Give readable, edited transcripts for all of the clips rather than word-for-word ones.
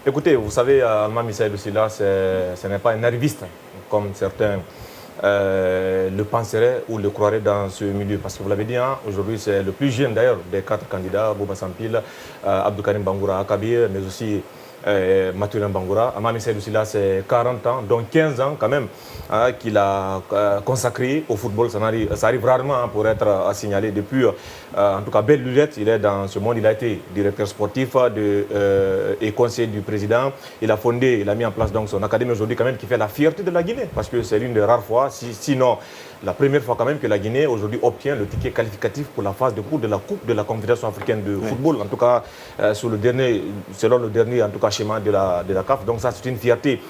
Écoutez, vous savez, Alma Misaïl Silla, ce n'est pas un arriviste, comme certains le penseraient ou le croiraient dans ce milieu. Parce que vous l'avez dit, hein, aujourd'hui, c'est le plus jeune d'ailleurs des 4 candidats, Bouba Sampil, Abdou Karim Bangoura Akabir, mais aussi Mathurin Bangoura. Alma Misaïl Silla, c'est 40 ans, donc 15 ans quand même, hein, qu'il a consacré au football. Ça arrive rarement hein, pour être signalé. Depuis, en tout cas, belle lurette, il est dans ce monde. Il a été directeur sportif et conseiller du président. Il a fondé, il a mis en place donc son académie aujourd'hui quand même qui fait la fierté de la Guinée. Parce que c'est l'une des rares fois, sinon la première fois quand même que la Guinée aujourd'hui obtient le ticket qualificatif pour la phase de poule de la Coupe de la Confédération africaine de football. En tout cas, selon le dernier en tout cas, schéma de la CAF. Donc ça, c'est une fierté.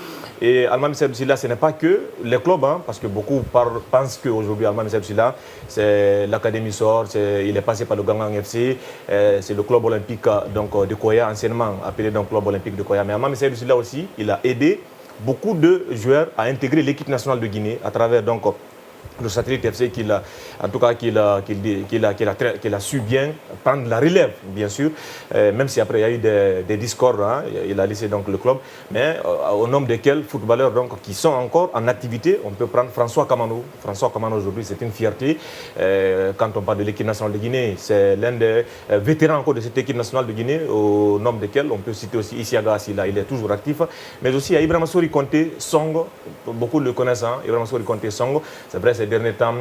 Et Alma Misaïl Silla, ce n'est pas que les clubs, hein, parce que beaucoup pensent qu'aujourd'hui, Alma Misaïl Silla, c'est l'Académie SOR, il est passé par le Gangang FC, c'est le club olympique donc, de Koya, anciennement appelé donc club olympique de Koya. Mais Alma Misaïl Silla aussi, il a aidé beaucoup de joueurs à intégrer l'équipe nationale de Guinée à travers donc, le satellite FC qu'il a su bien prendre la relève, bien sûr, même si après il y a eu des discords, hein, il a laissé donc le club, mais au nombre desquels footballeurs donc, qui sont encore en activité, on peut prendre François Kamano. François Kamano aujourd'hui c'est une fierté, quand on parle de l'équipe nationale de Guinée, c'est l'un des vétérans encore de cette équipe nationale de Guinée, au nombre desquels on peut citer aussi Isiaga Silla, il est toujours actif, mais aussi il y a Ibrahima Sori Konté Song, beaucoup le connaissent, hein, Ibrahima Sori Konté Song, c'est vrai ces derniers temps,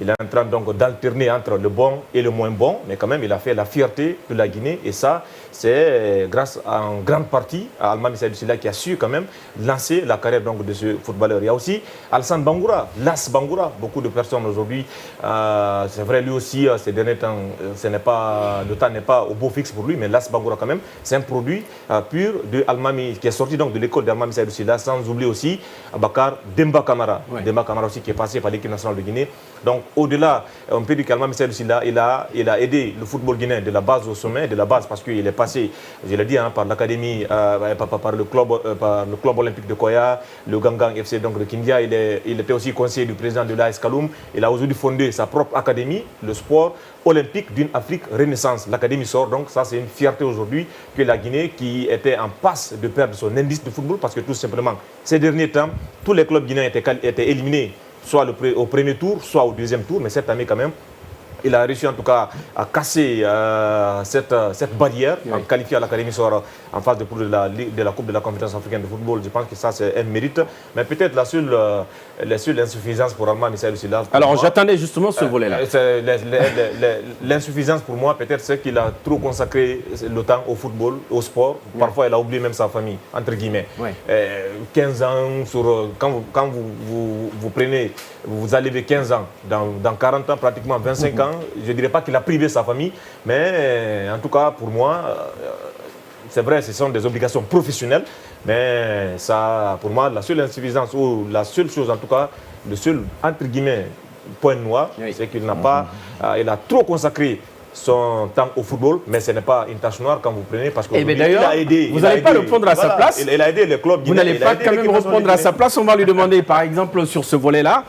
il est en train donc d'alterner entre le bon et le moins bon, mais quand même il a fait la fierté de la Guinée et ça, c'est grâce en grande partie à Alma Misaïl Silla qui a su quand même lancer la carrière donc, de ce footballeur. Il y a aussi Alassane Bangoura, Las Bangoura, beaucoup de personnes aujourd'hui, c'est vrai lui aussi, ces derniers temps, le temps n'est pas au beau fixe pour lui, mais Las Bangoura quand même, c'est un produit pur de Almami, qui est sorti donc de l'école d'Alma Misaïl Silla, sans oublier aussi Bakar Demba Camara, Demba Camara aussi qui est passé par l'équipe nationale de Guinée. Donc au-delà, on peut dire qu'Alma Misaïl Silla, il a aidé le football guinéen de la base au sommet, de la base parce qu'il est passé, je l'ai dit, hein, par l'académie, par le club olympique de Koya, le Gangang FC donc de Kindia. Il était aussi conseiller du président de l'AS Kaloum. Il a aujourd'hui fondé sa propre académie, le sport olympique d'une Afrique renaissance. L'académie sort, donc ça c'est une fierté aujourd'hui que la Guinée, qui était en passe de perdre son indice de football, parce que tout simplement, ces derniers temps, tous les clubs guinéens étaient éliminés, soit au premier tour, soit au deuxième tour, mais cette année quand même, il a réussi en tout cas à casser cette barrière, en qualifiant l'Académie SOR en phase de poule de la Coupe de la Confédération africaine de football. Je pense que ça c'est un mérite. Mais peut-être la seule insuffisance pour Alma Misaïl Silla. Alors j'attendais justement ce volet-là. L'insuffisance pour moi, peut-être, c'est qu'il a trop consacré le temps au football, au sport. Parfois, il a oublié même sa famille, entre guillemets. 15 ans, quand vous prenez, vous allez 15 ans, dans 40 ans, pratiquement 25 ans, je ne dirais pas qu'il a privé sa famille, mais en tout cas, pour moi, c'est vrai, ce sont des obligations professionnelles, mais ça, pour moi, la seule insuffisance, ou la seule chose, en tout cas, le seul, entre guillemets, point noir, c'est qu'il n'a pas, il a trop consacré son temps au football, mais ce n'est pas une tâche noire quand vous prenez, parce que d'ailleurs, vous n'allez pas répondre à sa place. Il a aidé les clubs. Vous n'allez pas quand même répondre à sa place. On va lui demander, par exemple, sur ce volet-là.